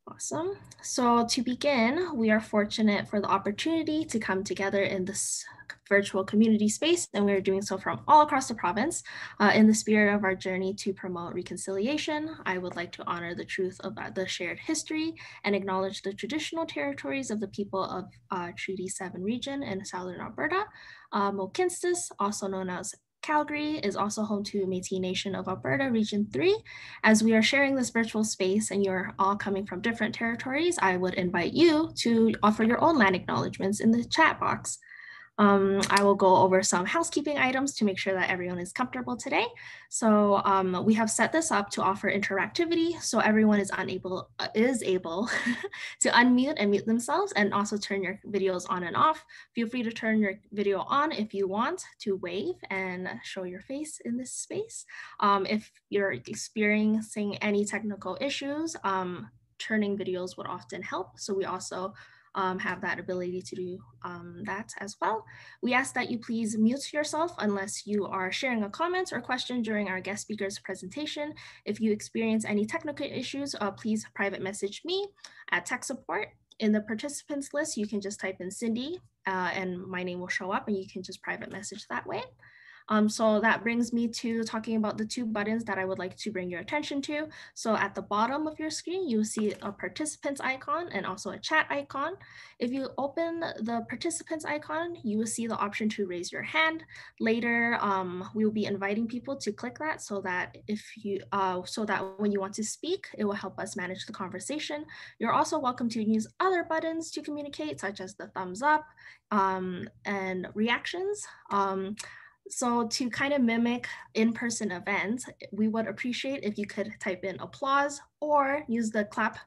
Awesome. So to begin, we are fortunate for the opportunity to come together in this virtual community space, and we are doing so from all across the province. In the spirit of our journey to promote reconciliation, I would like to honor the truth about the shared history and acknowledge the traditional territories of the people of Treaty 7 region in southern Alberta. Mohkinstsis, also known as Calgary, is also home to Métis Nation of Alberta, Region 3. As we are sharing this virtual space and you're all coming from different territories, I would invite you to offer your own land acknowledgements in the chat box. I will go over some housekeeping items to make sure that everyone is comfortable today. So we have set this up to offer interactivity, so everyone is able to unmute and mute themselves, and also turn your videos on and off. Feel free to turn your video on if you want to wave and show your face in this space. If you're experiencing any technical issues, turning videos would often help. So we also have that ability to do that as well. We ask that you please mute yourself unless you are sharing a comment or question during our guest speaker's presentation. If you experience any technical issues, please private message me at tech support. In the participants list, you can just type in Cindy and my name will show up and you can just private message that way. So that brings me to talking about the two buttons that I would like to bring your attention to. So at the bottom of your screen, you see a participants icon and also a chat icon. If you open the participants icon, you will see the option to raise your hand. Later, we will be inviting people to click that so that when you want to speak, it will help us manage the conversation. You're also welcome to use other buttons to communicate, such as the thumbs up and reactions. So to kind of mimic in-person events, we would appreciate if you could type in applause or use the clap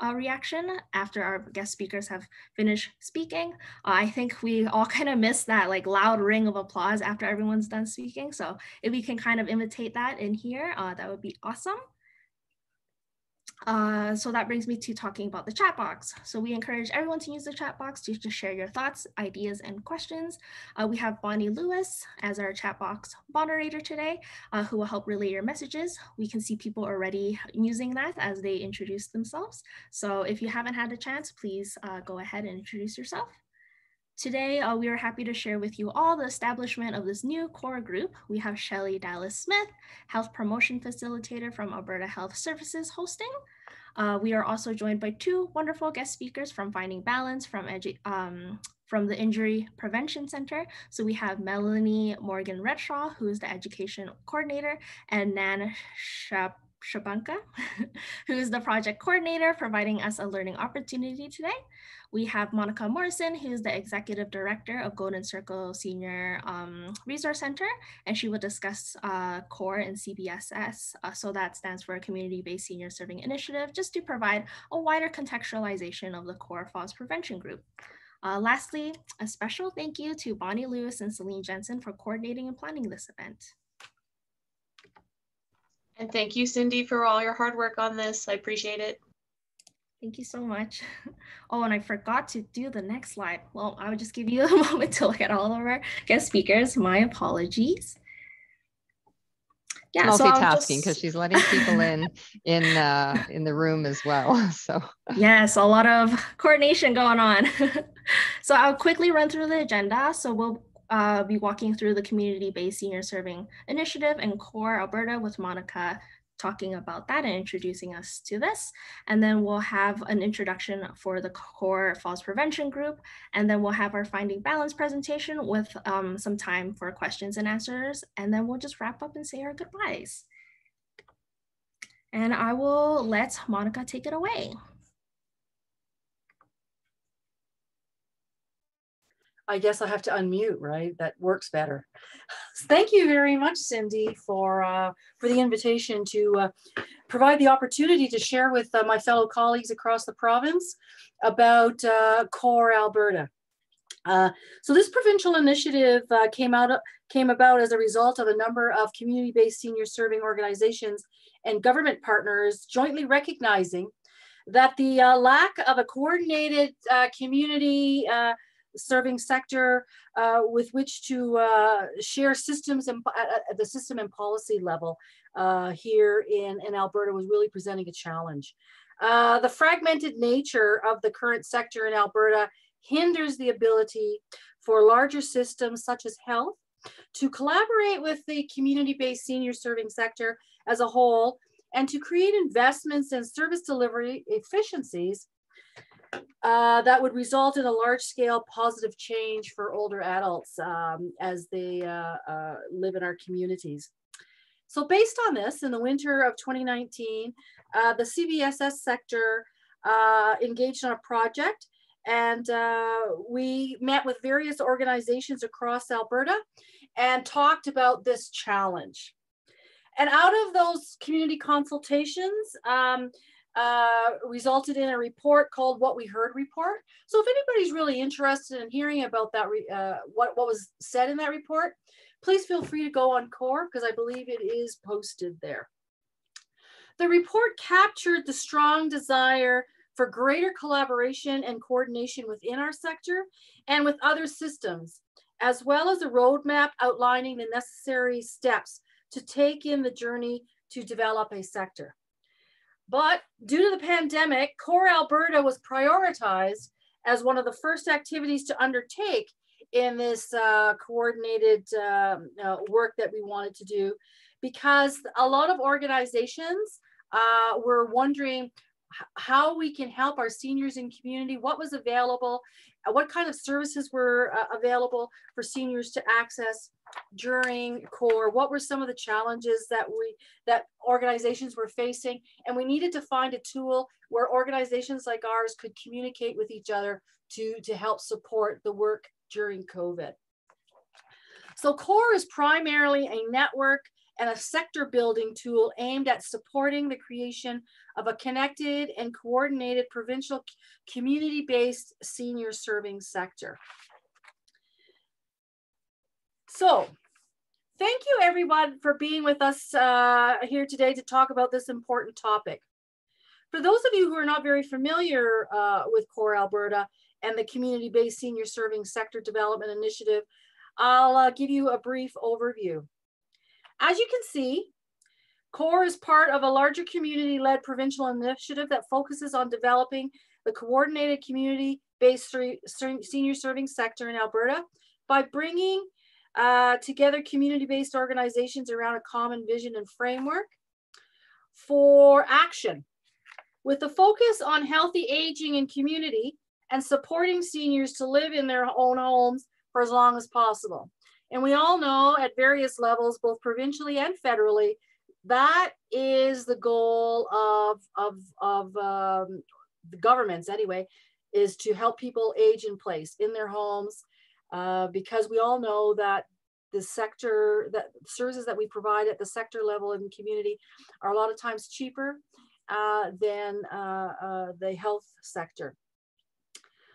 reaction after our guest speakers have finished speaking. I think we all kind of miss that like loud ring of applause after everyone's done speaking. So if we can kind of imitate that in here, that would be awesome. So that brings me to talking about the chat box. So we encourage everyone to use the chat box to just share your thoughts, ideas, and questions. We have Bonnie Lewis as our chat box moderator today, who will help relay your messages. We can see people already using that as they introduce themselves. So if you haven't had a chance, please go ahead and introduce yourself. Today, we are happy to share with you all the establishment of this new core group. We have Shelley Dallas-Smith, Health Promotion Facilitator from Alberta Health Services hosting. We are also joined by two wonderful guest speakers from Finding Balance from the Injury Prevention Center. So we have Melanie Morgan-Redshaw, who is the Education Coordinator, and Nan Shybunka, who is the Project Coordinator, providing us a learning opportunity today. We have Monica Morrison, who is the Executive Director of Golden Circle Senior Resource Center, and she will discuss CORE and CBSS. So that stands for Community-Based Senior Serving Initiative, just to provide a wider contextualization of the CORE Falls Prevention Group. Lastly, a special thank you to Bonnie Lewis and Celine Jensen for coordinating and planning this event. And thank you, Cindy, for all your hard work on this. I appreciate it. Thank you so much. Oh, and I forgot to do the next slide. Well, I would just give you a moment to look at all of our guest speakers. My apologies. Yeah, multitasking because she's letting people in the room as well. So yes, a lot of coordination going on. So I'll quickly run through the agenda. So we'll be walking through the Community-Based Senior Serving Initiative and CORE Alberta with Monica talking about that and introducing us to this. And then we'll have an introduction for the CORE Falls Prevention Group. And then we'll have our Finding Balance presentation with some time for questions and answers. And then we'll just wrap up and say our goodbyes. And I will let Monica take it away. I guess I have to unmute, right? That works better. Thank you very much, Cindy, for the invitation to provide the opportunity to share with my fellow colleagues across the province about CORE Alberta. So this provincial initiative came about as a result of a number of community-based senior serving organizations and government partners jointly recognizing that the lack of a coordinated community serving sector with which to share systems and at the system and policy level here in Alberta was really presenting a challenge. The fragmented nature of the current sector in Alberta hinders the ability for larger systems such as health to collaborate with the community-based senior serving sector as a whole and to create investments and service delivery efficiencies that would result in a large-scale positive change for older adults as they live in our communities. So based on this, in the winter of 2019, the CBSS sector engaged on a project, and we met with various organizations across Alberta and talked about this challenge. And out of those community consultations, resulted in a report called What We Heard Report. So if anybody's really interested in hearing about that, what was said in that report, please feel free to go on CORE because I believe it is posted there. The report captured the strong desire for greater collaboration and coordination within our sector and with other systems, as well as a roadmap outlining the necessary steps to take in the journey to develop a sector. But due to the pandemic, CORE Alberta was prioritized as one of the first activities to undertake in this coordinated work that we wanted to do, because a lot of organizations were wondering how we can help our seniors in community, what was available, what kind of services were available for seniors to access during CORE, what were some of the challenges that organizations were facing, and we needed to find a tool where organizations like ours could communicate with each other to help support the work during COVID. So CORE is primarily a network and a sector building tool aimed at supporting the creation of a connected and coordinated provincial community-based senior serving sector. So thank you everyone for being with us here today to talk about this important topic. For those of you who are not very familiar with CORE Alberta and the community-based senior serving sector development initiative, I'll give you a brief overview. As you can see, CORE is part of a larger community-led provincial initiative that focuses on developing the coordinated community-based senior serving sector in Alberta by bringing together community-based organizations around a common vision and framework for action, with the focus on healthy aging in community and supporting seniors to live in their own homes for as long as possible. And we all know at various levels, both provincially and federally, that is the goal of the governments anyway, is to help people age in place in their homes, because we all know that the sector, that services that we provide at the sector level in the community are a lot of times cheaper than the health sector.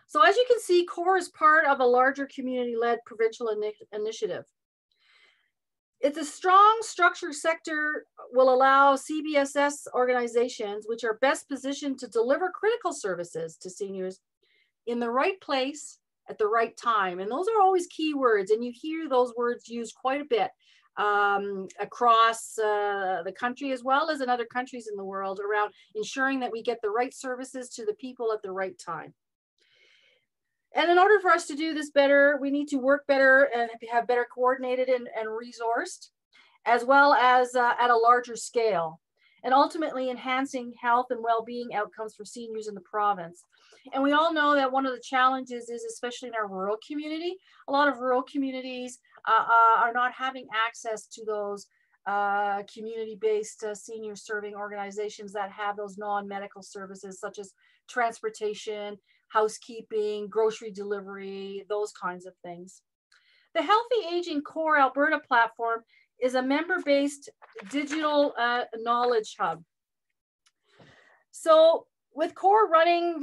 So as you can see, CORE is part of a larger community-led provincial initiative. It's a strong structured sector will allow CBSS organizations, which are best positioned to deliver critical services to seniors in the right place at the right time. And those are always key words, and you hear those words used quite a bit across the country as well as in other countries in the world around ensuring that we get the right services to the people at the right time. And in order for us to do this better, we need to work better and have better coordinated and resourced, as well as at a larger scale, and ultimately enhancing health and well-being outcomes for seniors in the province. And we all know that one of the challenges is, especially in our rural community, a lot of rural communities are not having access to those community-based senior serving organizations that have those non-medical services such as transportation, housekeeping, grocery delivery, those kinds of things. The Healthy Aging CORE Alberta platform is a member-based digital knowledge hub. So with CORE running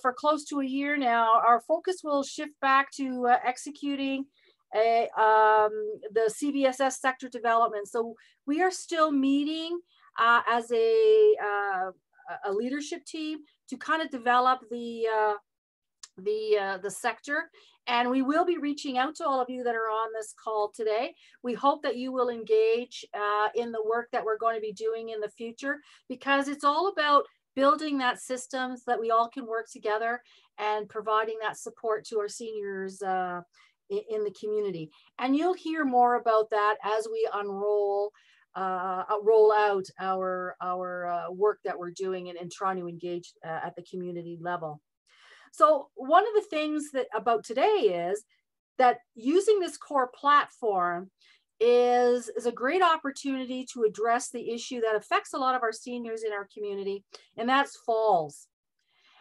for close to a year now, our focus will shift back to executing the CBSS sector development. So we are still meeting as a leadership team to kind of develop the sector, and we will be reaching out to all of you that are on this call today. We hope that you will engage in the work that we're going to be doing in the future, because it's all about building that system so that we all can work together and providing that support to our seniors in the community. And you'll hear more about that as we roll out our work that we're doing and trying to engage at the community level. So one of the things that about today is that using this core platform is a great opportunity to address the issue that affects a lot of our seniors in our community, and that's falls.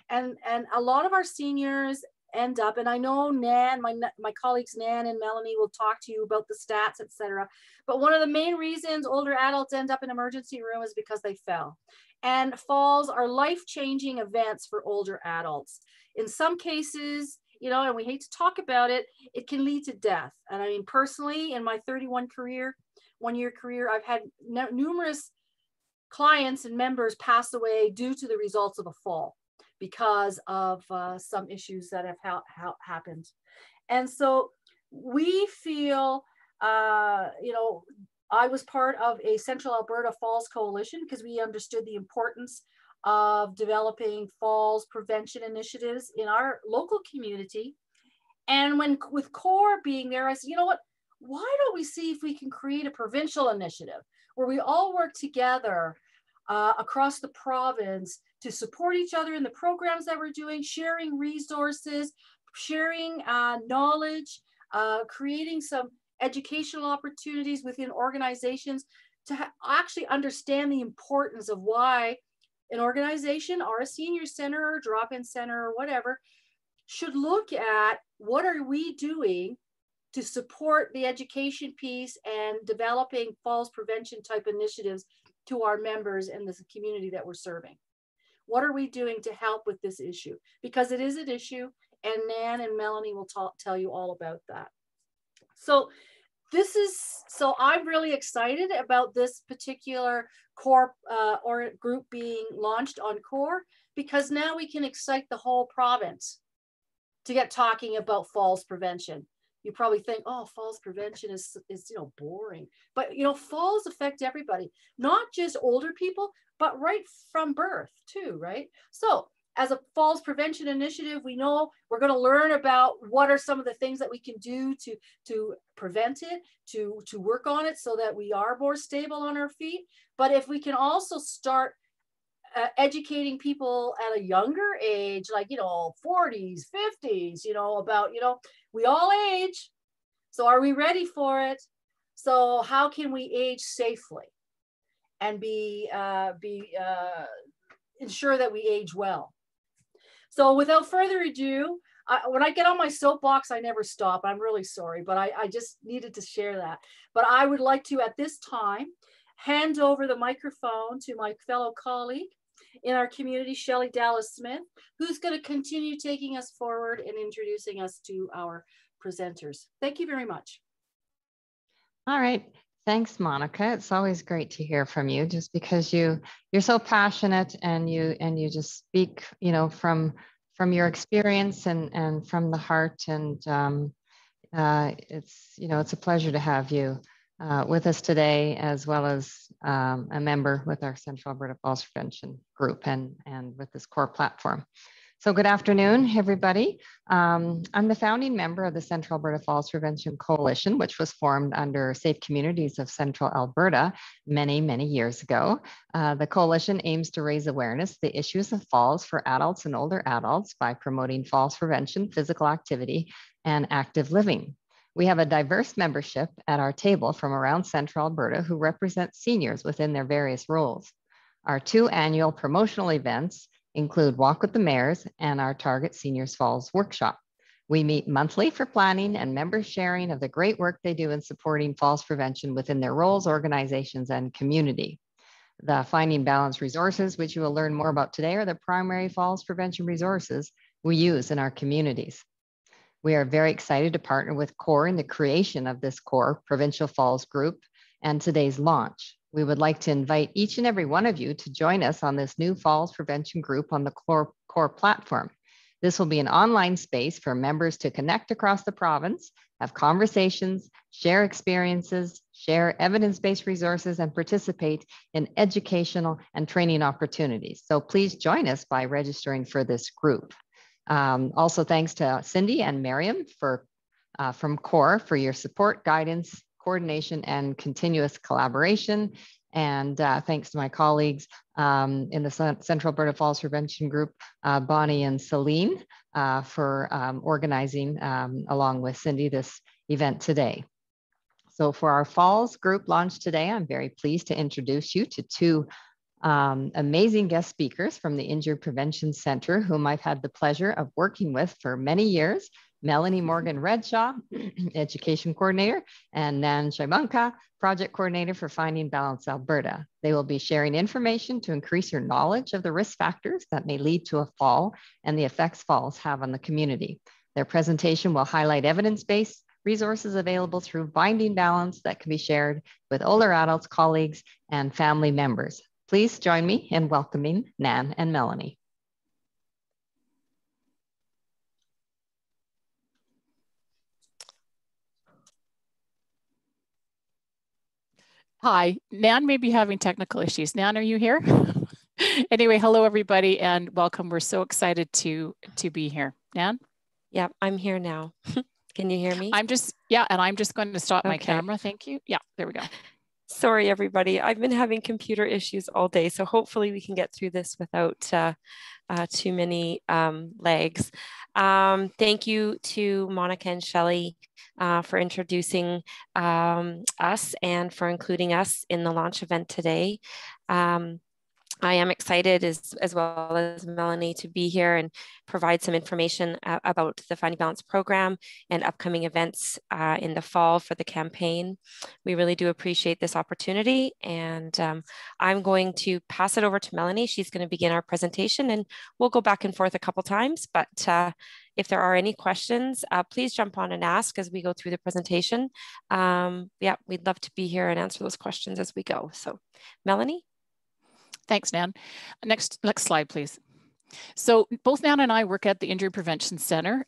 And a lot of our seniors end up, and I know Nan, my colleagues Nan and Melanie will talk to you about the stats, etc. But one of the main reasons older adults end up in emergency room is because they fell. And falls are life-changing events for older adults. In some cases, you know, and we hate to talk about it, it can lead to death. And I mean, personally, in my 1-year career, I've had numerous clients and members pass away due to the results of a fall because of some issues that have happened. And so we feel, you know, I was part of a Central Alberta Falls Coalition because we understood the importance of developing falls prevention initiatives in our local community. And with CORE being there, I said, you know what, why don't we see if we can create a provincial initiative where we all work together across the province to support each other in the programs that we're doing, sharing resources, sharing knowledge, creating some educational opportunities within organizations to actually understand the importance of why an organization or a senior center or drop-in center or whatever should look at what are we doing to support the education piece and developing falls prevention type initiatives to our members and the community that we're serving. What are we doing to help with this issue? Because it is an issue, and Nan and Melanie will tell you all about that. So I'm really excited about this particular core or group being launched on CORE, because now we can excite the whole province to get talking about falls prevention. You probably think, oh, falls prevention is you know, boring, but you know, falls affect everybody, not just older people, but right from birth too, right? So as a falls prevention initiative, we know we're going to learn about what are some of the things that we can do to prevent it, to work on it so that we are more stable on our feet. But if we can also start educating people at a younger age, like, you know, 40s, 50s, you know, about, you know, we all age. So are we ready for it? So how can we age safely and ensure that we age well? So without further ado, when I get on my soapbox, I never stop. I'm really sorry, but I just needed to share that. But I would like to, at this time, hand over the microphone to my fellow colleague in our community, Shelley Dallas-Smith, who's going to continue taking us forward and introducing us to our presenters. Thank you very much. All right. Thanks, Monica. It's always great to hear from you, just because you're so passionate and you just speak, you know, from your experience and from the heart. And it's, you know, it's a pleasure to have you with us today, as well as a member with our Central Alberta Falls Prevention Group and with this core platform. So good afternoon, everybody. I'm the founding member of the Central Alberta Falls Prevention Coalition, which was formed under Safe Communities of Central Alberta many, many years ago. The coalition aims to raise awareness of the issues of falls for adults and older adults by promoting falls prevention, physical activity, and active living. We have a diverse membership at our table from around Central Alberta who represent seniors within their various roles. Our 2 annual promotional events include Walk with the Mayors and our Target Seniors Falls workshop. We meet monthly for planning and member sharing of the great work they do in supporting falls prevention within their roles, organizations, and community. The Finding Balance resources, which you will learn more about today, are the primary falls prevention resources we use in our communities. We are very excited to partner with CORE in the creation of this CORE Provincial Falls Group and today's launch. We would like to invite each and every one of you to join us on this new falls prevention group on the CORE platform. This will be an online space for members to connect across the province, have conversations, share experiences, share evidence-based resources, and participate in educational and training opportunities. So please join us by registering for this group. Also, thanks to Cindy and Miriam from CORE for your support, guidance, coordination, and continuous collaboration. And thanks to my colleagues in the Central Alberta Falls Prevention Group, Bonnie and Celine, for organizing, along with Cindy, this event today. So for our Falls group launch today, I'm very pleased to introduce you to two amazing guest speakers from the Injury Prevention Center, whom I've had the pleasure of working with for many years. Melanie Morgan-Redshaw, Education Coordinator, and Nan Shybunka, Project Coordinator for Finding Balance Alberta. They will be sharing information to increase your knowledge of the risk factors that may lead to a fall and the effects falls have on the community. Their presentation will highlight evidence-based resources available through Finding Balance that can be shared with older adults, colleagues, and family members. Please join me in welcoming Nan and Melanie. Hi, Nan may be having technical issues. Nan, are you here? Anyway, hello everybody and welcome. We're so excited to be here. Nan? Yeah, I'm here now. Can you hear me? I'm just going to stop my camera. Thank you. Yeah, there we go. Sorry, everybody. I've been having computer issues all day, so hopefully we can get through this without too many lags. Thank you to Monica and Shelley for introducing us and for including us in the launch event today. I am excited as well as Melanie to be here and provide some information about the Finding Balance program and upcoming events in the fall for the campaign. We really do appreciate this opportunity, and I'm going to pass it over to Melanie. She's going to begin our presentation and we'll go back and forth a couple times, but if there are any questions, please jump on and ask as we go through the presentation. Yeah, we'd love to be here and answer those questions as we go. So Melanie? Thanks, Nan. Next slide, please. So both Nan and I work at the Injury Prevention Center.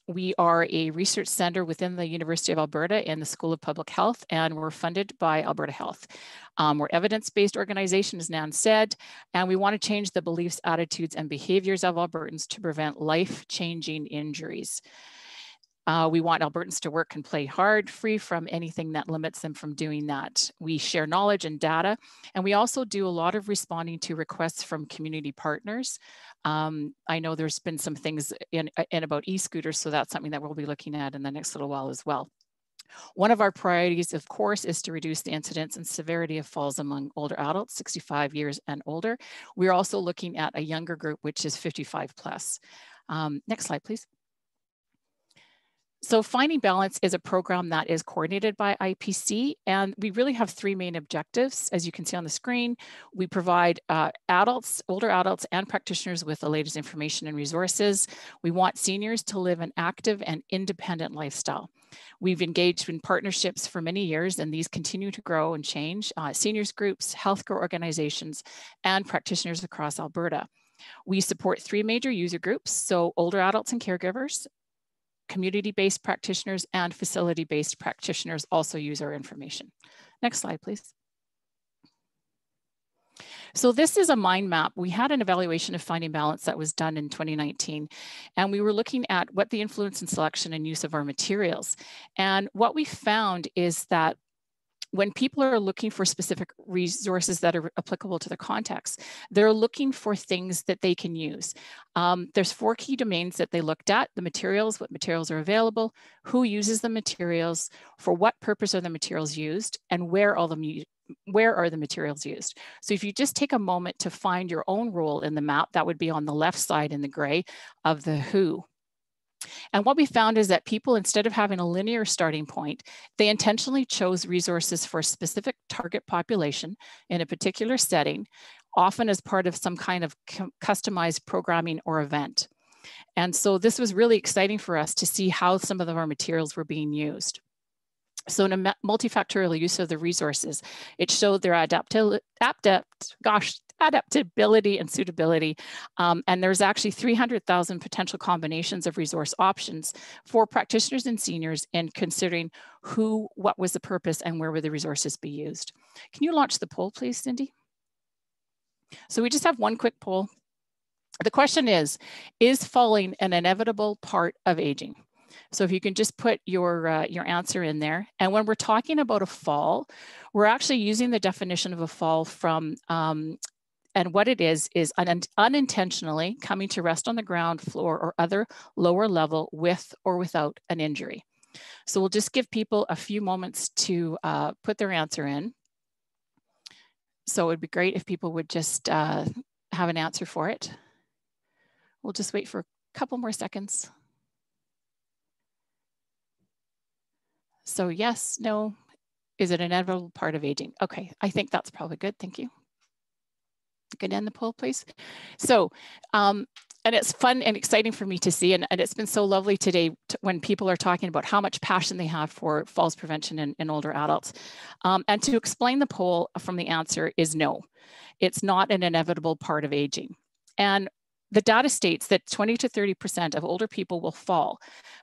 We are a research center within the University of Alberta in the School of Public Health, and we're funded by Alberta Health. We're evidence-based organization, as Nan said, and we want to change the beliefs, attitudes, and behaviors of Albertans to prevent life-changing injuries. We want Albertans to work and play hard, free from anything that limits them from doing that. We share knowledge and data, and we also do a lot of responding to requests from community partners. I know there's been some things in about e-scooters, so that's something that we'll be looking at in the next little while as well. One of our priorities, of course, is to reduce the incidence and severity of falls among older adults, 65 years and older. We're also looking at a younger group, which is 55 plus. Next slide, please. So Finding Balance is a program that is coordinated by IPC, and we really have three main objectives. As you can see on the screen, we provide older adults and practitioners with the latest information and resources. We want seniors to live an active and independent lifestyle. We've engaged in partnerships for many years, and these continue to grow and change. Seniors groups, healthcare organizations, and practitioners across Alberta. We support three major user groups, so older adults and caregivers, community-based practitioners, and facility-based practitioners also use our information. Next slide, please. So this is a mind map. We had an evaluation of Finding Balance that was done in 2019, and we were looking at what the influence and selection and use of our materials. And what we found is that when people are looking for specific resources that are applicable to the context, they're looking for things that they can use. There's four key domains that they looked at: the materials, what materials are available, who uses the materials, for what purpose are the materials used, and where are the materials used. So if you just take a moment to find your own role in the map, that would be on the left side in the gray of the who. And what we found is that people, instead of having a linear starting point, they intentionally chose resources for a specific target population in a particular setting, often as part of some kind of customized programming or event. And so this was really exciting for us to see how some of our materials were being used. So in a multifactorial use of the resources, it showed their adaptability and suitability. And there's actually 300,000 potential combinations of resource options for practitioners and seniors in considering what was the purpose and where would the resources be used. Can you launch the poll, please, Cindy? So we just have one quick poll. The question is falling an inevitable part of aging? So if you can just put your answer in there. And when we're talking about a fall, we're actually using the definition of a fall from, and what it is unintentionally coming to rest on the ground, floor, or other lower level with or without an injury. So we'll just give people a few moments to put their answer in. So it would be great if people would just have an answer for it. We'll just wait for a couple more seconds. So yes, no, is it an inevitable part of aging? Okay, I think that's probably good, thank you. You can end the poll, please. So, and it's fun and exciting for me to see, and it's been so lovely today when people are talking about how much passion they have for falls prevention in older adults. And to explain the poll from the answer is no, it's not an inevitable part of aging. And the data states that 20 to 30% of older people will fall,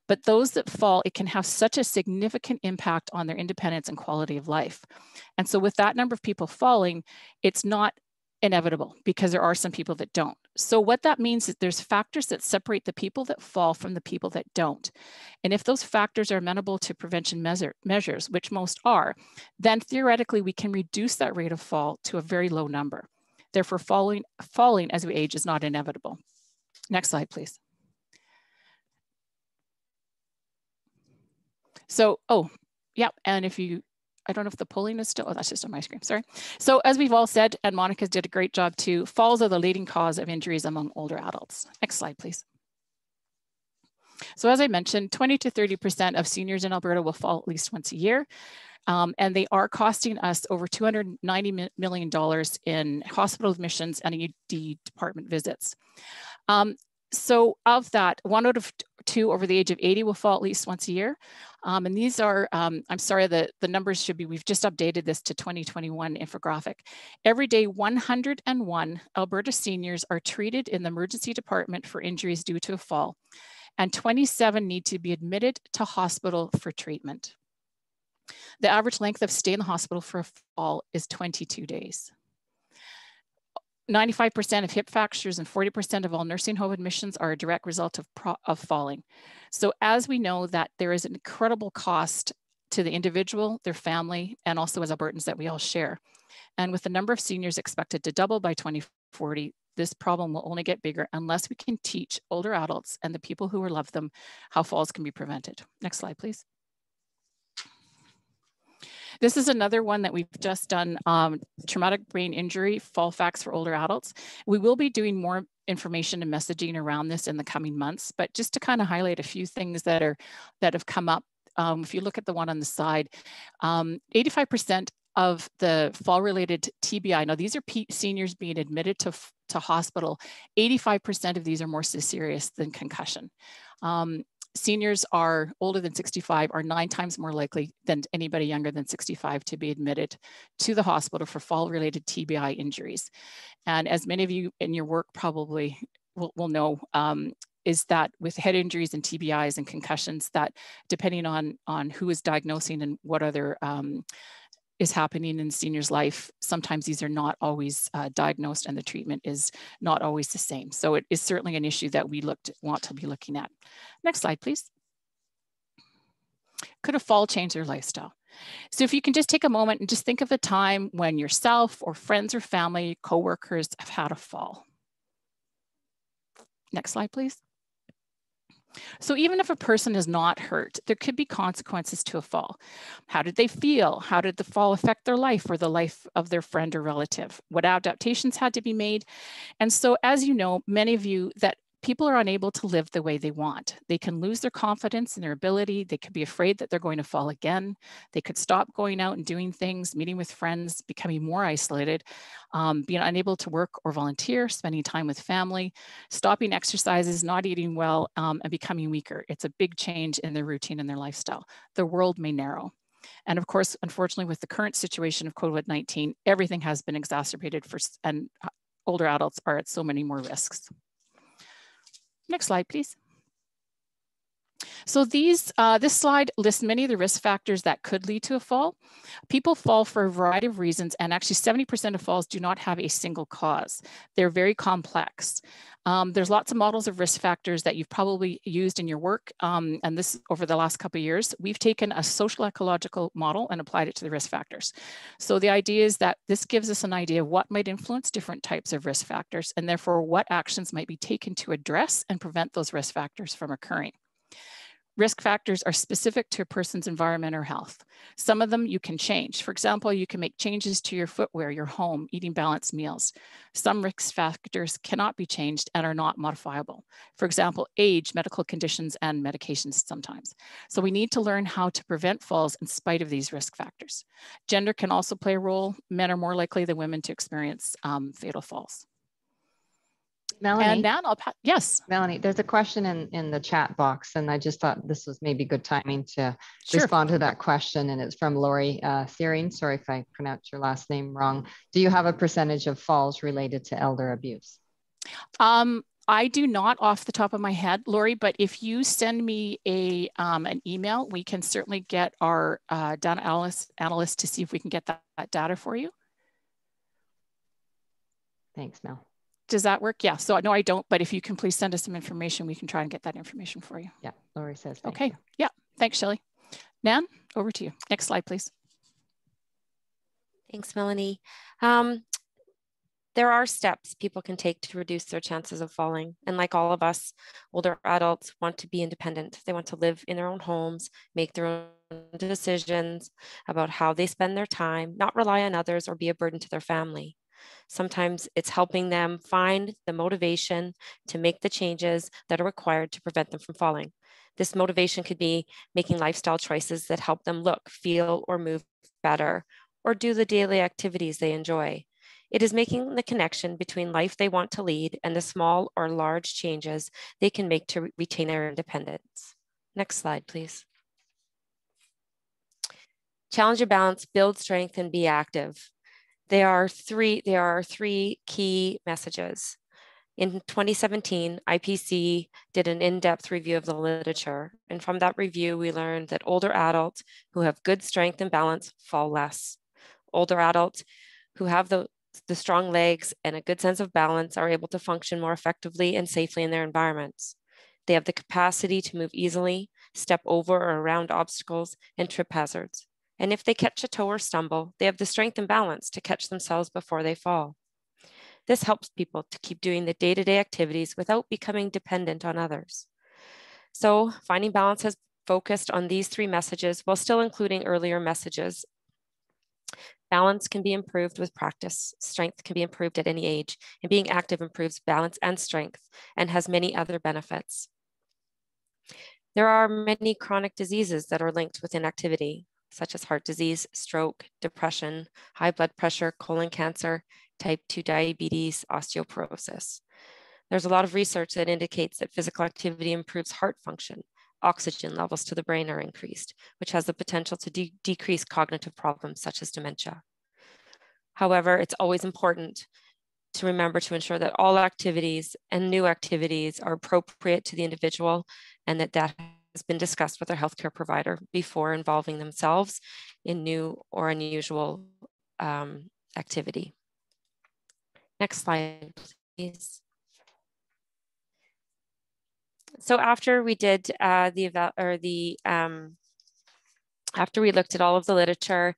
but those that fall, it can have such a significant impact on their independence and quality of life. And so with that number of people falling, it's not inevitable because there are some people that don't. So what that means is there's factors that separate the people that fall from the people that don't. And if those factors are amenable to prevention measures, which most are, then theoretically we can reduce that rate of fall to a very low number. Therefore, falling as we age is not inevitable. Next slide, please. So, yeah, and if you, I don't know if the polling is still, oh, that's just on my screen, sorry. So as we've all said, and Monica did a great job too, falls are the leading cause of injuries among older adults. Next slide, please. So as I mentioned, 20 to 30% of seniors in Alberta will fall at least once a year. And they are costing us over $290 million in hospital admissions and ED department visits. So of that, 1 out of 2 over the age of 80 will fall at least once a year. And these are, I'm sorry, the numbers should be, we've just updated this to 2021 infographic. Every day, 101 Alberta seniors are treated in the emergency department for injuries due to a fall, and 27 need to be admitted to hospital for treatment. The average length of stay in the hospital for a fall is 22 days. 95% of hip fractures and 40% of all nursing home admissions are a direct result of falling. So as we know that there is an incredible cost to the individual, their family, and also as Albertans that we all share. And with the number of seniors expected to double by 2040, this problem will only get bigger unless we can teach older adults and the people who love them how falls can be prevented. Next slide, please. This is another one that we've just done, traumatic brain injury, fall facts for older adults. We will be doing more information and messaging around this in the coming months, but just to kind of highlight a few things that have come up. If you look at the one on the side, 85% of the fall-related TBI, now these are seniors being admitted to hospital, 85% of these are more serious than concussion. Seniors are older than 65 are 9 times more likely than anybody younger than 65 to be admitted to the hospital for fall-related TBI injuries. And as many of you in your work probably will know, is that with head injuries and TBIs and concussions, that depending on who is diagnosing and what other is happening in the senior's life, sometimes these are not always diagnosed and the treatment is not always the same. So it is certainly an issue that we want to be looking at. Next slide, please. Could a fall change their lifestyle? So if you can just take a moment and just think of a time when yourself or friends or family, coworkers have had a fall. Next slide, please. So even if a person is not hurt, there could be consequences to a fall. How did they feel? How did the fall affect their life or the life of their friend or relative? What adaptations had to be made? And so, as you know, many of you, that people are unable to live the way they want. They can lose their confidence in their ability. They could be afraid that they're going to fall again. They could stop going out and doing things, meeting with friends, becoming more isolated, being unable to work or volunteer, spending time with family, stopping exercises, not eating well, and becoming weaker. It's a big change in their routine and their lifestyle. The world may narrow. And of course, unfortunately, with the current situation of COVID-19, everything has been exacerbated and older adults are at so many more risks. Next slide, please. So this slide lists many of the risk factors that could lead to a fall. People fall for a variety of reasons, and actually 70% of falls do not have a single cause. They're very complex. There's lots of models of risk factors that you've probably used in your work, and this over the last couple of years. We've taken a social ecological model and applied it to the risk factors. So the idea is that this gives us an idea of what might influence different types of risk factors, and therefore what actions might be taken to address and prevent those risk factors from occurring. Risk factors are specific to a person's environment or health. Some of them you can change. For example, you can make changes to your footwear, your home, eating balanced meals. Some risk factors cannot be changed and are not modifiable. For example, age, medical conditions, and medications sometimes. So we need to learn how to prevent falls in spite of these risk factors. Gender can also play a role. Men are more likely than women to experience fatal falls. Melanie, and Nan, yes. Melanie, there's a question in the chat box, and I just thought this was maybe good timing to Sure. respond to that question. And it's from Lori Thiering. Sorry if I pronounced your last name wrong. Do you have a percentage of falls related to elder abuse? I do not off the top of my head, Lori, but if you send me an email, we can certainly get our data analyst to see if we can get that data for you. Thanks, Mel. Does that work? Yeah. So no, I don't. But if you can please send us some information, we can try and get that information for you. Yeah, Lori says. Okay. You. Yeah. Thanks, Shelley. Nan, over to you. Next slide, please. Thanks, Melanie. There are steps people can take to reduce their chances of falling. And like all of us, older adults want to be independent. They want to live in their own homes, make their own decisions about how they spend their time, not rely on others or be a burden to their family. Sometimes it's helping them find the motivation to make the changes that are required to prevent them from falling. This motivation could be making lifestyle choices that help them look, feel, or move better, or do the daily activities they enjoy. It is making the connection between life they want to lead and the small or large changes they can make to retain their independence. Next slide, please. Challenge your balance, build strength, and be active. There are three key messages. In 2017, IPC did an in-depth review of the literature. And from that review, we learned that older adults who have good strength and balance fall less. Older adults who have the strong legs and a good sense of balance are able to function more effectively and safely in their environments. They have the capacity to move easily, step over or around obstacles, and trip hazards. And if they catch a toe or stumble, they have the strength and balance to catch themselves before they fall. This helps people to keep doing the day-to-day activities without becoming dependent on others. So Finding Balance has focused on these three messages while still including earlier messages. Balance can be improved with practice. Strength can be improved at any age, and being active improves balance and strength and has many other benefits. There are many chronic diseases that are linked with inactivity, such as heart disease, stroke, depression, high blood pressure, colon cancer, type 2 diabetes, osteoporosis. There's a lot of research that indicates that physical activity improves heart function. Oxygen levels to the brain are increased, which has the potential to decrease cognitive problems such as dementia. However, it's always important to remember to ensure that all activities and new activities are appropriate to the individual and that has been discussed with their healthcare provider before involving themselves in new or unusual activity. Next slide, please. So after we did after we looked at all of the literature,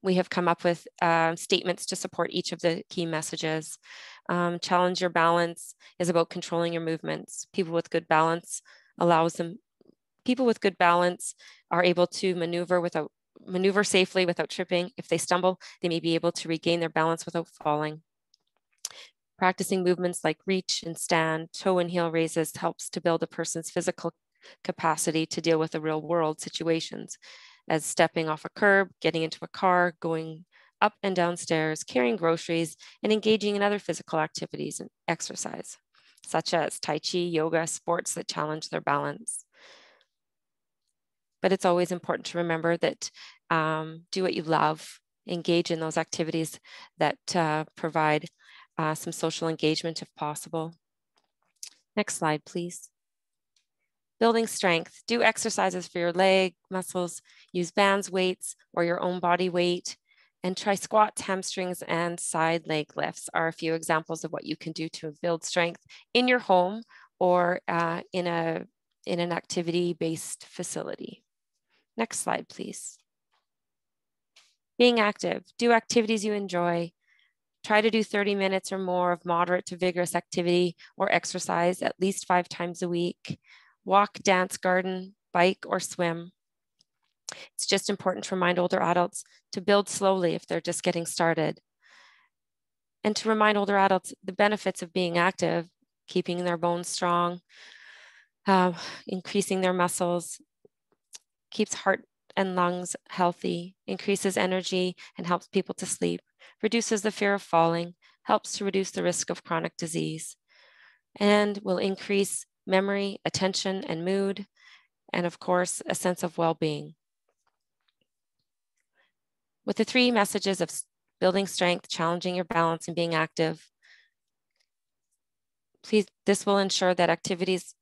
we have come up with statements to support each of the key messages. Challenge your balance is about controlling your movements. People with good balance are able to maneuver safely without tripping. If they stumble, they may be able to regain their balance without falling. Practicing movements like reach and stand, toe and heel raises helps to build a person's physical capacity to deal with the real world situations, as stepping off a curb, getting into a car, going up and down stairs, carrying groceries, and engaging in other physical activities and exercise, such as Tai Chi, yoga, sports that challenge their balance. But it's always important to remember that do what you love, engage in those activities that provide some social engagement if possible. Next slide, please. Building strength. Do exercises for your leg muscles. Use bands, weights, or your own body weight. And try squats, hamstrings, and side leg lifts are a few examples of what you can do to build strength in your home or in an activity-based facility. Next slide, please. Being active. Do activities you enjoy. Try to do 30 minutes or more of moderate to vigorous activity or exercise at least 5 times a week. Walk, dance, garden, bike, or swim. It's just important to remind older adults to build slowly if they're just getting started. And to remind older adults the benefits of being active, keeping their bones strong, increasing their muscles, keeps heart and lungs healthy, increases energy and helps people to sleep, reduces the fear of falling, helps to reduce the risk of chronic disease, and will increase memory, attention, and mood, and of course, a sense of well-being. With the 3 messages of building strength, challenging your balance, and being active, this will ensure that activities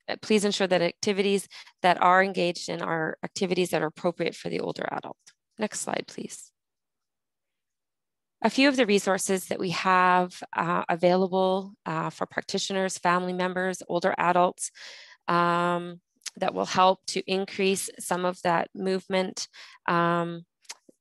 that are engaged in are activities that are appropriate for the older adult. Next slide, please. A few of the resources that we have available for practitioners, family members, older adults that will help to increase some of that movement.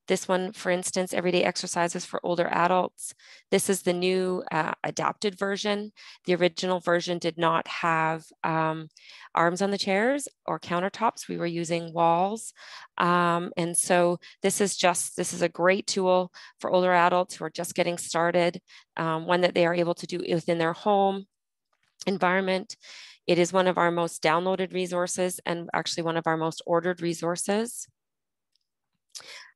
This one, for instance, everyday exercises for older adults. This is the new adapted version. The original version did not have arms on the chairs or countertops. We were using walls. And so this is a great tool for older adults who are just getting started, one that they are able to do within their home environment. It is one of our most downloaded resources and actually one of our most ordered resources.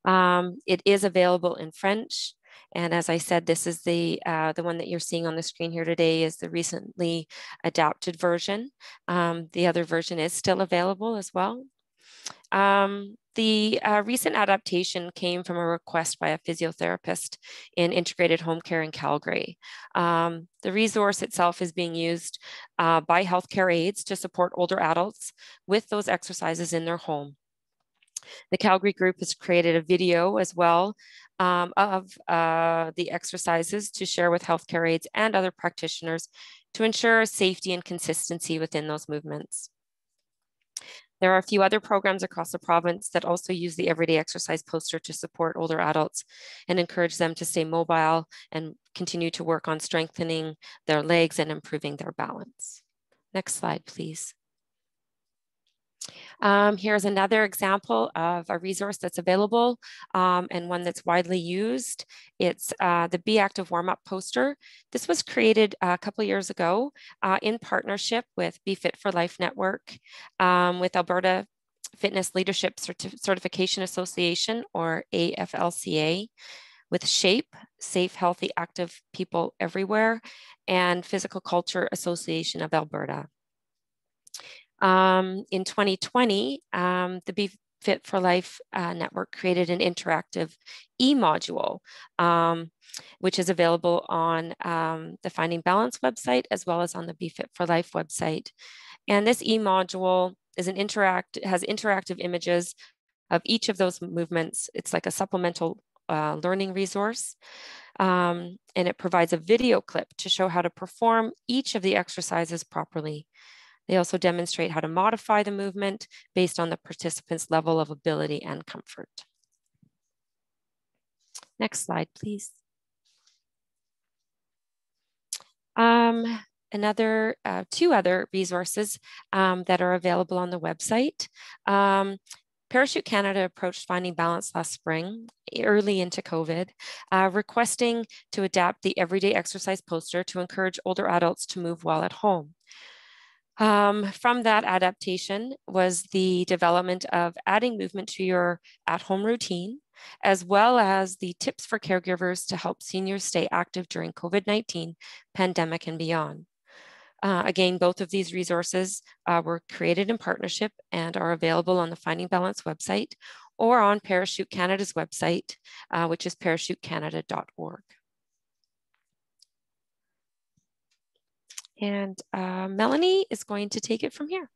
It is available in French. And as I said, this is the one that you're seeing on the screen here today is the recently adapted version. The other version is still available as well. The recent adaptation came from a request by a physiotherapist in integrated home care in Calgary. The resource itself is being used by healthcare aides to support older adults with those exercises in their home. The Calgary group has created a video as well of the exercises to share with healthcare aides and other practitioners to ensure safety and consistency within those movements. There are a few other programs across the province that also use the everyday exercise poster to support older adults and encourage them to stay mobile and continue to work on strengthening their legs and improving their balance. Next slide, please. Here's another example of a resource that's available and one that's widely used. It's the Be Active Warmup poster. This was created a couple years ago in partnership with Be Fit for Life Network, with Alberta Fitness Leadership Certification Association, or AFLCA, with SHAPE, Safe, Healthy, Active People Everywhere, and Physical Culture Association of Alberta. In 2020, the Be Fit for Life network created an interactive e-module, which is available on the Finding Balance website, as well as on the Be Fit for Life website. And this e-module is has interactive images of each of those movements. It's like a supplemental learning resource. And it provides a video clip to show how to perform each of the exercises properly. They also demonstrate how to modify the movement based on the participant's level of ability and comfort. Next slide, please. Two other resources that are available on the website. Parachute Canada approached Finding Balance last spring, early into COVID, requesting to adapt the everyday exercise poster to encourage older adults to move while at home. From that adaptation was the development of adding movement to your at-home routine, as well as the tips for caregivers to help seniors stay active during COVID-19 pandemic and beyond. Again, both of these resources were created in partnership and are available on the Finding Balance website or on Parachute Canada's website, which is parachutecanada.org. And Melanie is going to take it from here.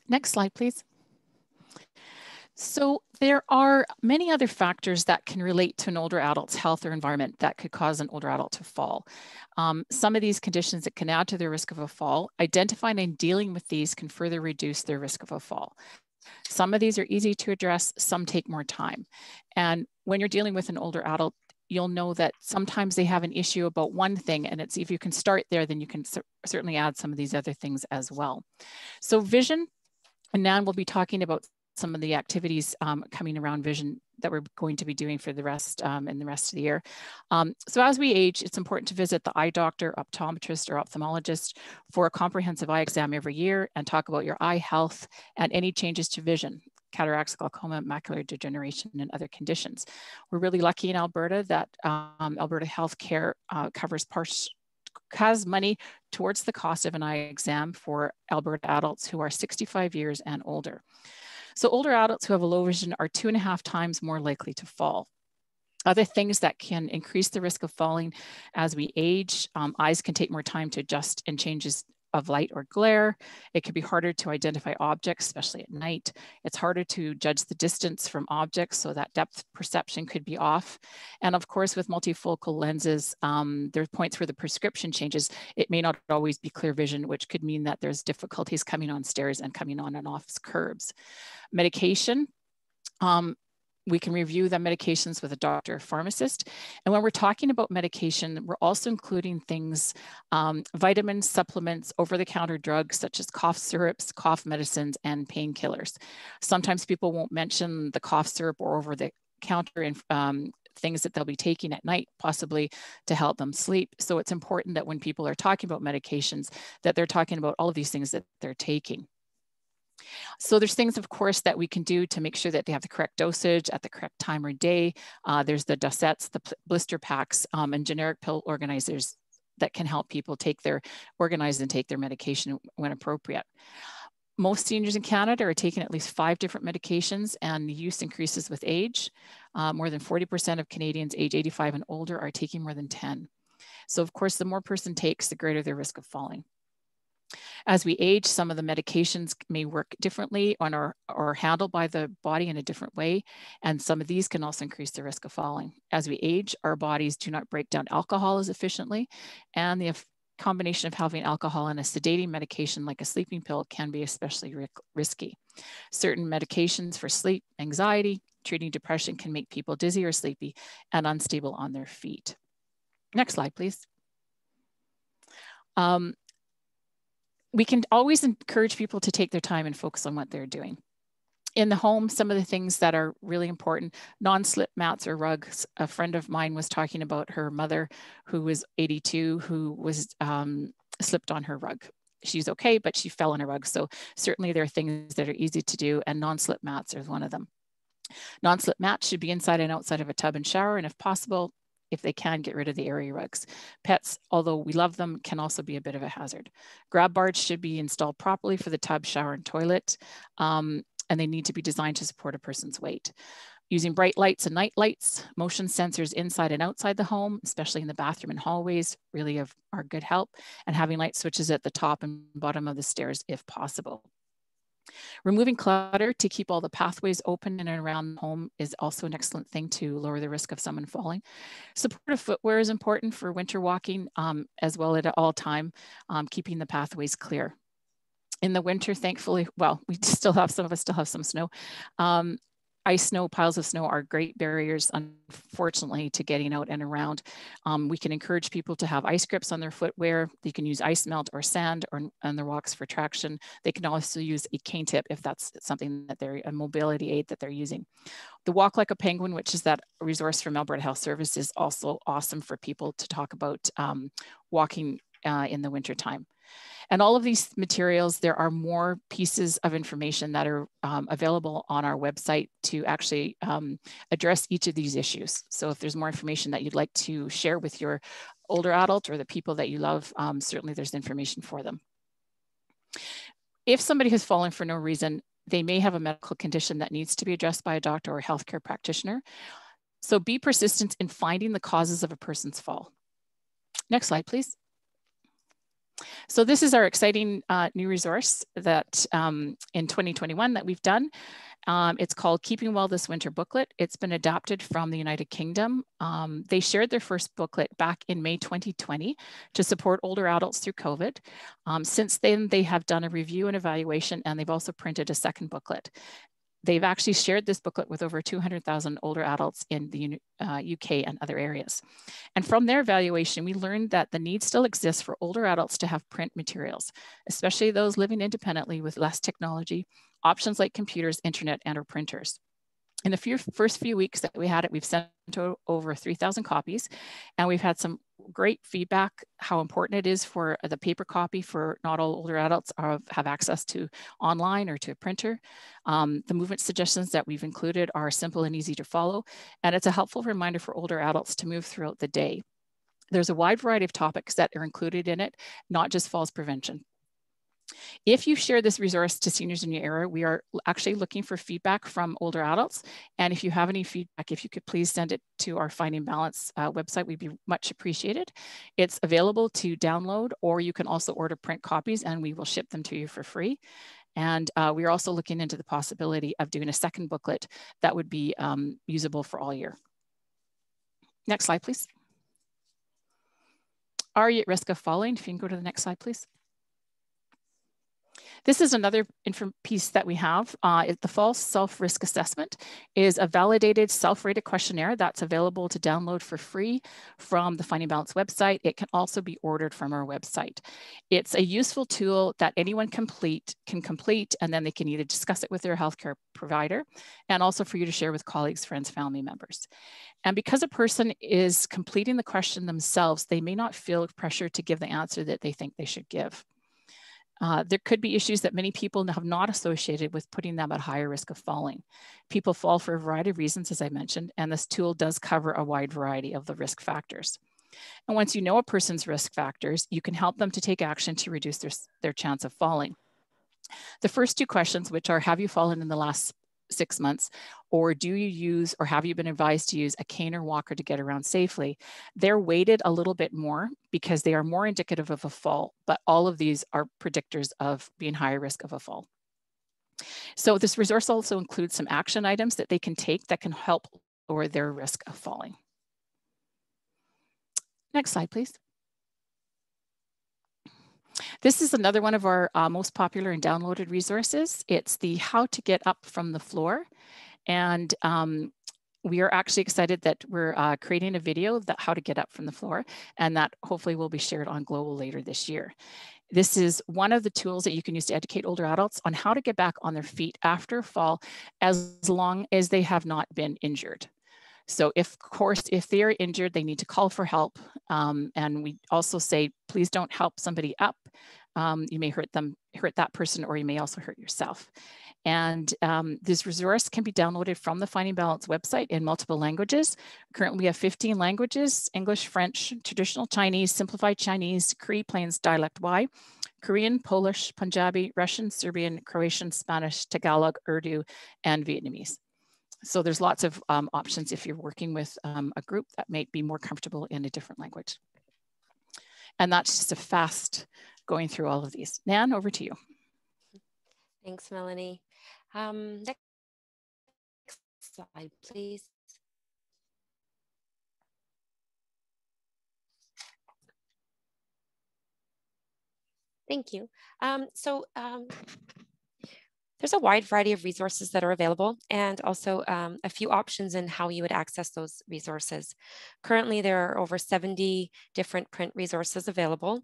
Next slide, please. So there are many other factors that can relate to an older adult's health or environment that could cause an older adult to fall. Some of these conditions that can add to their risk of a fall, identifying and dealing with these can further reduce their risk of a fall. Some of these are easy to address, some take more time. And when you're dealing with an older adult, you'll know that sometimes they have an issue about one thing, and it's if you can start there, then you can certainly add some of these other things as well. So vision, and Nan will be talking about some of the activities coming around vision that we're going to be doing for the rest in the rest of the year. So as we age, it's important to visit the eye doctor, optometrist, or ophthalmologist for a comprehensive eye exam every year and talk about your eye health and any changes to vision, cataracts, glaucoma, macular degeneration, and other conditions. We're really lucky in Alberta that Alberta Healthcare has money towards the cost of an eye exam for Alberta adults who are 65 years and older. So older adults who have a low vision are 2.5 times more likely to fall. Other things that can increase the risk of falling as we age, eyes can take more time to adjust and changes of light or glare. It can be harder to identify objects, especially at night. It's harder to judge the distance from objects, so that depth perception could be off. And of course, with multifocal lenses, there's points where the prescription changes. It may not always be clear vision, which could mean that there's difficulties coming on stairs and coming on and off curbs. Medication. We can review the medications with a doctor or pharmacist. And when we're talking about medication, we're also including things, vitamins, supplements, over-the-counter drugs, such as cough syrups, cough medicines, and painkillers. Sometimes people won't mention the cough syrup or over-the-counter things that they'll be taking at night, possibly to help them sleep. So it's important that when people are talking about medications, that they're talking about all of these things that they're taking. So there's things, of course, that we can do to make sure that they have the correct dosage at the correct time or day. There's the dosettes, the blister packs, and generic pill organizers that can help people organize and take their medication when appropriate. Most seniors in Canada are taking at least 5 different medications, and the use increases with age. More than 40% of Canadians age 85 and older are taking more than 10. So of course, the more a person takes, the greater their risk of falling. As we age, some of the medications may work differently or handled by the body in a different way. And some of these can also increase the risk of falling. As we age, our bodies do not break down alcohol as efficiently. And the combination of having alcohol and a sedating medication like a sleeping pill can be especially risky. Certain medications for sleep, anxiety, treating depression can make people dizzy or sleepy and unstable on their feet. Next slide, please. We can always encourage people to take their time and focus on what they're doing. In the home, some of the things that are really important, non-slip mats or rugs. A friend of mine was talking about her mother who was 82, who was slipped on her rug. She's okay, but she fell on a rug. So certainly there are things that are easy to do, and non-slip mats is one of them. Non-slip mats should be inside and outside of a tub and shower, and if possible, if they can, get rid of the area rugs. Pets, although we love them, can also be a bit of a hazard. Grab bars should be installed properly for the tub, shower, and toilet, and they need to be designed to support a person's weight. Using bright lights and night lights, motion sensors inside and outside the home, especially in the bathroom and hallways, really are good help, and having light switches at the top and bottom of the stairs if possible. Removing clutter to keep all the pathways open in and around the home is also an excellent thing to lower the risk of someone falling. Supportive footwear is important for winter walking as well at all time, keeping the pathways clear. In the winter, thankfully, well, some of us still have some snow. Ice snow, piles of snow are great barriers, unfortunately, to getting out and around. We can encourage people to have ice grips on their footwear. They can use ice melt or sand on their walks for traction. They can also use a cane tip if that's something that a mobility aid that they're using. The Walk Like a Penguin, which is that resource from Alberta Health Service, is also awesome for people to talk about walking in the wintertime. And all of these materials, there are more pieces of information that are available on our website to actually address each of these issues. So if there's more information that you'd like to share with your older adult or the people that you love, certainly there's information for them. If somebody has fallen for no reason, they may have a medical condition that needs to be addressed by a doctor or a healthcare practitioner. So be persistent in finding the causes of a person's fall. Next slide, please. So this is our exciting new resource that in 2021 that we've done. It's called Keeping Well This Winter booklet. It's been adapted from the United Kingdom. They shared their first booklet back in May 2020 to support older adults through COVID. Since then, they have done a review and evaluation, and they've also printed a second booklet. They've actually shared this booklet with over 200,000 older adults in the UK and other areas. And from their evaluation, we learned that the need still exists for older adults to have print materials, especially those living independently with less technology, options like computers, internet, and or printers. In the first few weeks that we had it, we've sent over 3,000 copies, and we've had some great feedback how important it is for the paper copy for not all older adults have access to online or to a printer. The movement suggestions that we've included are simple and easy to follow, and it's a helpful reminder for older adults to move throughout the day. There's a wide variety of topics that are included in it, not just falls prevention. If you share this resource to seniors in your area, we are actually looking for feedback from older adults. And if you have any feedback, if you could please send it to our Finding Balance website, we'd be much appreciated. It's available to download, or you can also order print copies and we will ship them to you for free. And we are also looking into the possibility of doing a second booklet that would be usable for all year. Next slide, please. Are you at risk of falling? If you can go to the next slide, please. This is another piece that we have. The Falls Self-Risk Assessment is a validated self-rated questionnaire that's available to download for free from the Finding Balance website. It can also be ordered from our website. It's a useful tool that anyone can complete, and then they can either discuss it with their healthcare provider and also for you to share with colleagues, friends, family members. And because a person is completing the question themselves, they may not feel pressure to give the answer that they think they should give. There could be issues that many people have not associated with putting them at higher risk of falling. People fall for a variety of reasons, as I mentioned, and this tool does cover a wide variety of the risk factors. And once you know a person's risk factors, you can help them to take action to reduce their chance of falling. The first two questions, which are, have you fallen in the last 6 months, or do you use, or have you been advised to use a cane or walker to get around safely? They're weighted a little bit more because they are more indicative of a fall, but all of these are predictors of being higher risk of a fall. So this resource also includes some action items that they can take that can help lower their risk of falling. Next slide, please. This is another one of our most popular and downloaded resources. It's the How to Get Up from the Floor. And we are actually excited that we're creating a video that how to get up from the floor, and that hopefully will be shared on Global later this year. This is one of the tools that you can use to educate older adults on how to get back on their feet after a fall, as long as they have not been injured. So of course, if they are injured, they need to call for help. And we also say, please don't help somebody up. You may hurt that person, or you may also hurt yourself. And this resource can be downloaded from the Finding Balance website in multiple languages. Currently, we have 15 languages: English, French, Traditional Chinese, Simplified Chinese, Cree Plains Dialect Y, Korean, Polish, Punjabi, Russian, Serbian, Croatian, Spanish, Tagalog, Urdu, and Vietnamese. So there's lots of options if you're working with a group that may be more comfortable in a different language. And that's just a fast going through all of these. Nan, over to you. Thanks, Melanie. Next slide, please. Thank you. There's a wide variety of resources that are available, and also a few options in how you would access those resources. Currently, there are over 70 different print resources available,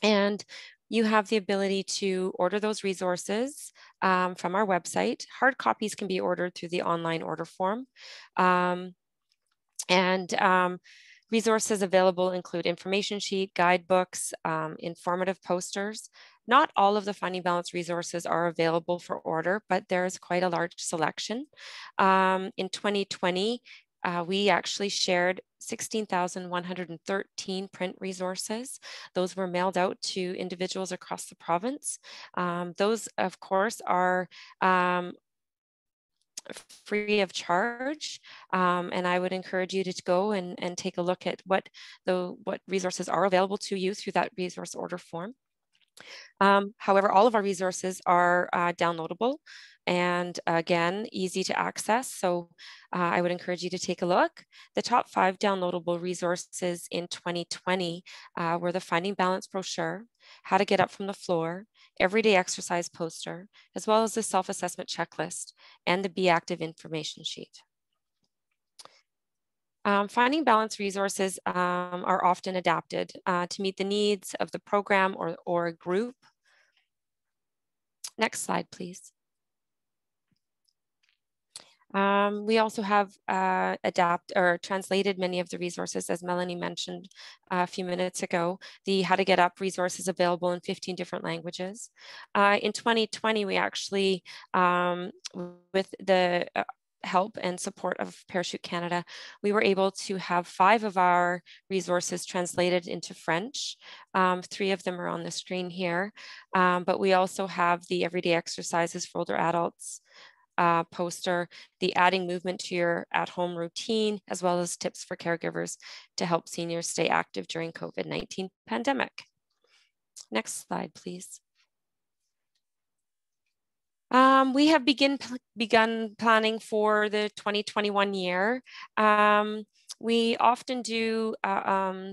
and you have the ability to order those resources from our website. Hard copies can be ordered through the online order form. Resources available include information sheet, guidebooks, informative posters. Not all of the Finding Balance resources are available for order, but there's quite a large selection. In 2020, we actually shared 16,113 print resources. Those were mailed out to individuals across the province. Those, of course, are free of charge, and I would encourage you to go and take a look at what resources are available to you through that resource order form. However, all of our resources are downloadable and again, easy to access. So I would encourage you to take a look. The top 5 downloadable resources in 2020 were the Finding Balance brochure, How to Get Up from the Floor, Everyday Exercise poster, as well as the self-assessment checklist and the Be Active information sheet. Finding Balance resources are often adapted to meet the needs of the program or a group. Next slide, please. We also have translated many of the resources, as Melanie mentioned a few minutes ago. The How to Get Up resource is available in 15 different languages. In 2020, we actually, with the help and support of Parachute Canada, we were able to have 5 of our resources translated into French. 3 of them are on the screen here, but we also have the Everyday Exercises for Older Adults poster, the Adding Movement to Your At-Home Routine, as well as tips for caregivers to help seniors stay active during COVID-19 pandemic. Next slide, please. We have begun planning for the 2021 year. We often do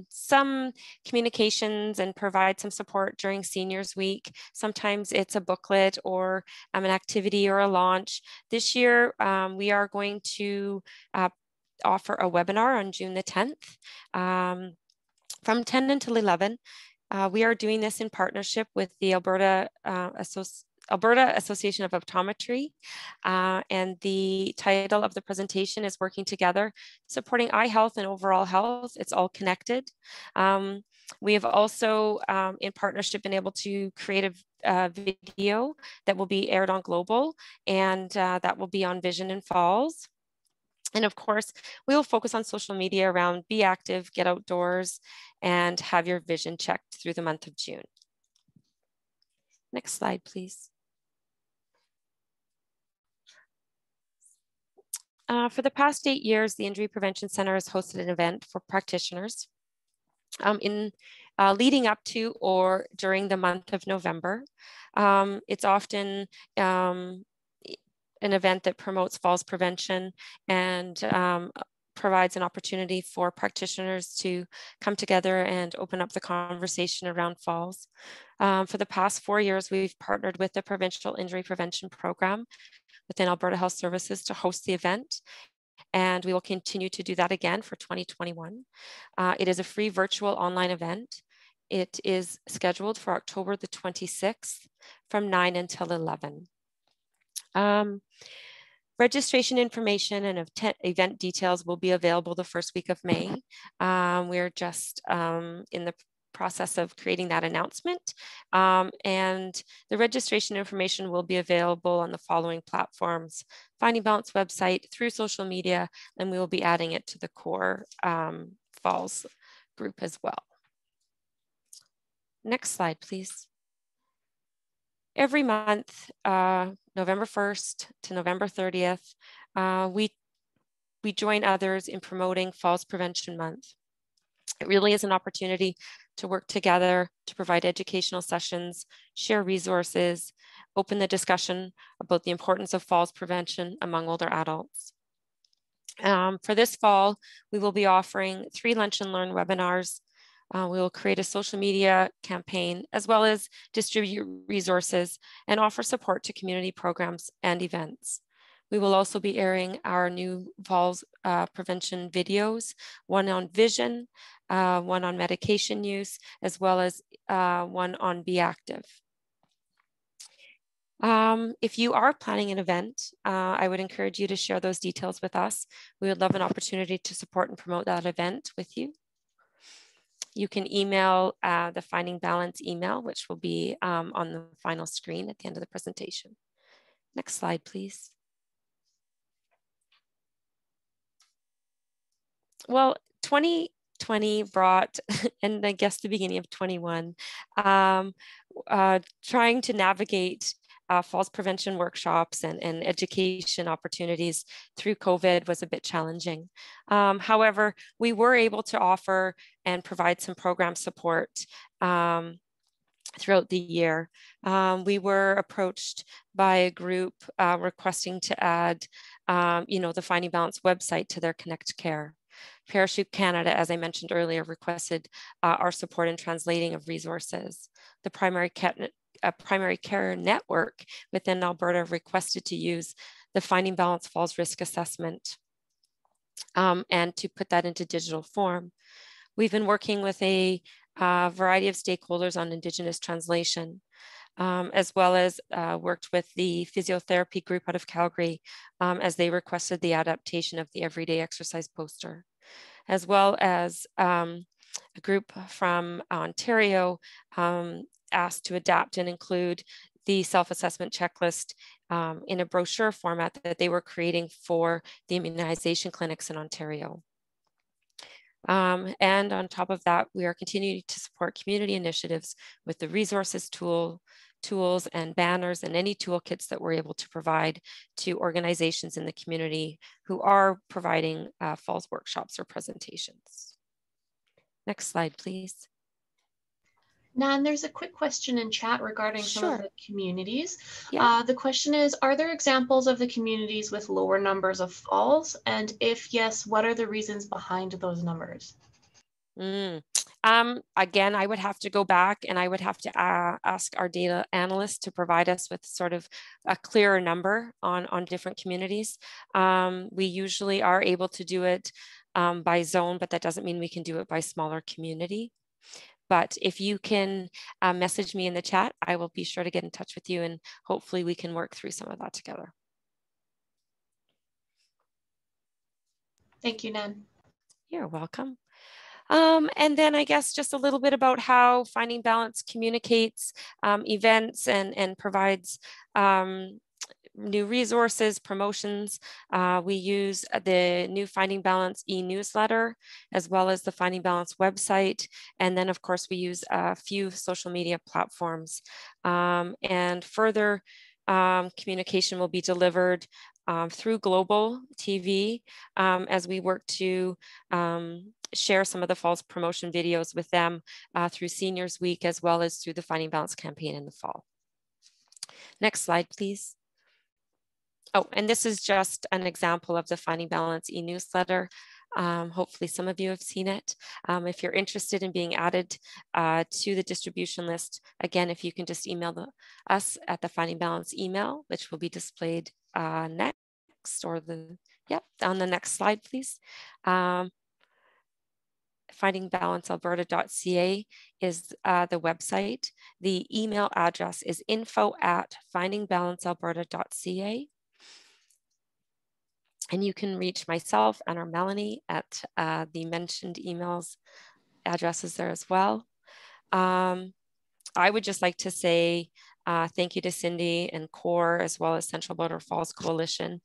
some communications and provide some support during Seniors Week. Sometimes it's a booklet or an activity or a launch. This year, we are going to offer a webinar on June the 10th from 10 until 11. We are doing this in partnership with the Alberta Association of Optometry, and the title of the presentation is Working Together, Supporting Eye Health and Overall Health. It's all connected. We have also, in partnership, been able to create a video that will be aired on Global, and that will be on Vision in Falls. And of course, we will focus on social media around Be Active, Get Outdoors, and have your vision checked through the month of June. Next slide, please. For the past 8 years, the Injury Prevention Center has hosted an event for practitioners leading up to or during the month of November. It's often an event that promotes falls prevention and provides an opportunity for practitioners to come together and open up the conversation around falls. For the past 4 years, we've partnered with the Provincial Injury Prevention Program within Alberta Health Services to host the event, and we will continue to do that again for 2021. It is a free virtual online event. It is scheduled for October the 26th from 9 until 11. Registration information and event details will be available the first week of May. We're just in the process of creating that announcement. And the registration information will be available on the following platforms: Finding Balance website, through social media, and we will be adding it to the core Falls group as well. Next slide, please. Every month, November 1st to November 30th, we join others in promoting Falls Prevention Month. It really is an opportunity to work together to provide educational sessions, share resources, open the discussion about the importance of falls prevention among older adults. For this fall, we will be offering 3 Lunch and Learn webinars. We will create a social media campaign, as well as distribute resources and offer support to community programs and events. We will also be airing our new falls prevention videos, one on vision, one on medication use, as well as one on Be Active. If you are planning an event, I would encourage you to share those details with us. We would love an opportunity to support and promote that event with you. You can email the Finding Balance email, which will be on the final screen at the end of the presentation. Next slide, please. Well, 2020 brought, and I guess the beginning of 21, trying to navigate falls prevention workshops and education opportunities through COVID was a bit challenging. However, we were able to offer and provide some program support throughout the year. We were approached by a group requesting to add, the Finding Balance website to their Connect Care. Parachute Canada, as I mentioned earlier, requested our support in translating of resources. The primary care network within Alberta requested to use the Finding Balance Falls Risk Assessment and to put that into digital form. We've been working with a variety of stakeholders on Indigenous translation, as well as worked with the physiotherapy group out of Calgary as they requested the adaptation of the everyday exercise poster, as well as a group from Ontario asked to adapt and include the self-assessment checklist in a brochure format that they were creating for the immunization clinics in Ontario. And on top of that, we are continuing to support community initiatives with the resources tools and banners and any toolkits that we're able to provide to organizations in the community who are providing falls workshops or presentations. Next slide, please. Nan, there's a quick question in chat regarding some of the communities. Yeah. The question is, are there examples of the communities with lower numbers of falls? And if yes, what are the reasons behind those numbers? Again, I would have to go back and I would have to ask our data analyst to provide us with sort of a clearer number on different communities. We usually are able to do it by zone, but that doesn't mean we can do it by smaller community. But if you can message me in the chat, I will be sure to get in touch with you and hopefully we can work through some of that together. Thank you, Nan. You're welcome. And then I guess just a little bit about how Finding Balance communicates events and provides new resources, promotions. We use the new Finding Balance e-newsletter, as well as the Finding Balance website. And then of course we use a few social media platforms. And further communication will be delivered through Global TV as we work to share some of the falls promotion videos with them through Seniors Week, as well as through the Finding Balance campaign in the fall. Next slide, please. Oh, and this is just an example of the Finding Balance e-newsletter. Hopefully some of you have seen it. If you're interested in being added to the distribution list, again, if you can just email us at the Finding Balance email, which will be displayed next, or on the next slide, please. findingbalancealberta.ca is the website. The email address is info@findingbalancealberta.ca. And you can reach myself and or Melanie at the mentioned emails addresses there as well. I would just like to say thank you to Cindy and CORE, as well as Central Alberta Falls Coalition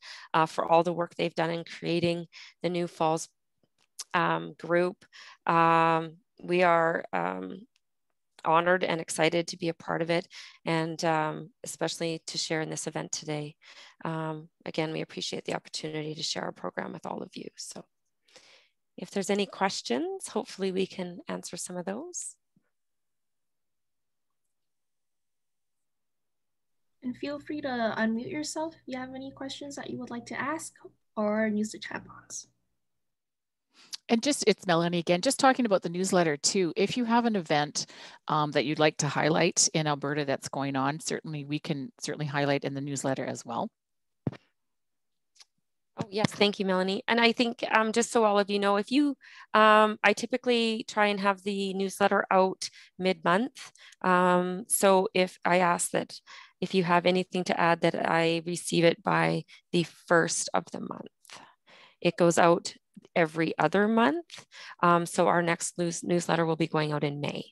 for all the work they've done in creating the new Falls group. We are honored and excited to be a part of it, and especially to share in this event today. Again, we appreciate the opportunity to share our program with all of you. So if there's any questions, hopefully we can answer some of those. And feel free to unmute yourself if you have any questions that you would like to ask, or use the chat box. And it's Melanie again, just talking about the newsletter too. If you have an event that you'd like to highlight in Alberta that's going on, we can highlight in the newsletter as well. Oh, yes, thank you, Melanie. And I think just so all of you know, if you, I typically try and have the newsletter out mid-month. So if I ask that if you have anything to add, that I receive it by the 1st of the month. It goes out every other month. So our next newsletter will be going out in May.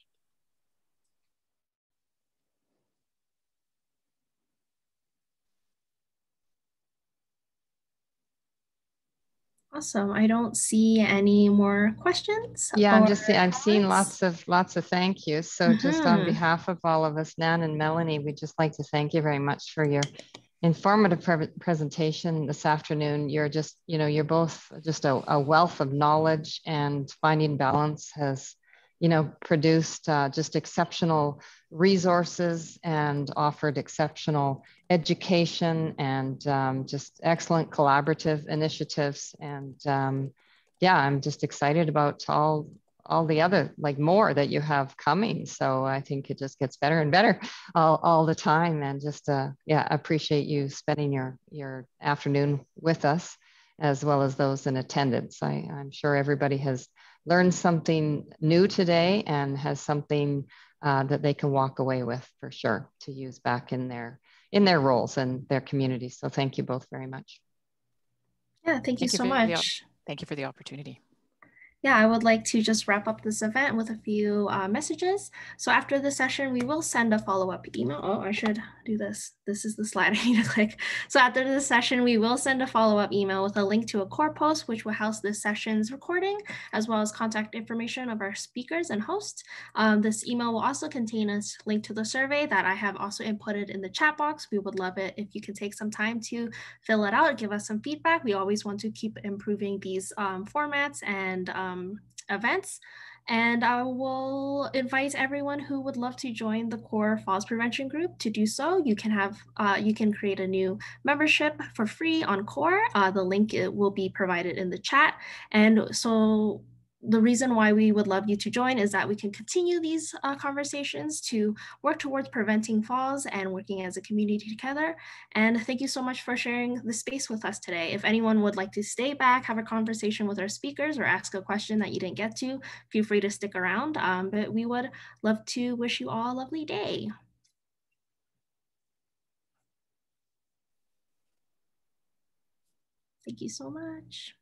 Awesome. I don't see any more questions. Yeah, I'm seeing lots of thank yous. So just on behalf of all of us, Nan and Melanie, we'd just like to thank you very much for your informative presentation this afternoon. You're just, you're both just a wealth of knowledge, and Finding Balance has, you know, produced just exceptional resources and offered exceptional education and just excellent collaborative initiatives. And yeah, I'm just excited about all the other, like more that you have coming. So I think it just gets better and better all the time. And just yeah, appreciate you spending your afternoon with us, as well as those in attendance. I'm sure everybody has learned something new today and has something that they can walk away with for sure to use back in their roles and their communities. So thank you both very much. Yeah, thank you so much. Thank you for the opportunity. Yeah, I would like to just wrap up this event with a few messages. So after the session, we will send a follow-up email. Oh, I should do this. This is the slide I need to click. So after the session, we will send a follow-up email with a link to a core post, which will house this session's recording, as well as contact information of our speakers and hosts. This email will also contain a link to the survey that I have also inputted in the chat box. We would love it if you could take some time to fill it out, give us some feedback. We always want to keep improving these formats and events. And I will invite everyone who would love to join the Core Falls Prevention Group to do so. You can create a new membership for free on Core. The link will be provided in the chat. And so the reason why we would love you to join is that we can continue these conversations to work towards preventing falls and working as a community together. And thank you so much for sharing the space with us today. If anyone would like to stay back, have a conversation with our speakers, or ask a question that you didn't get to, feel free to stick around. But we would love to wish you all a lovely day. Thank you so much.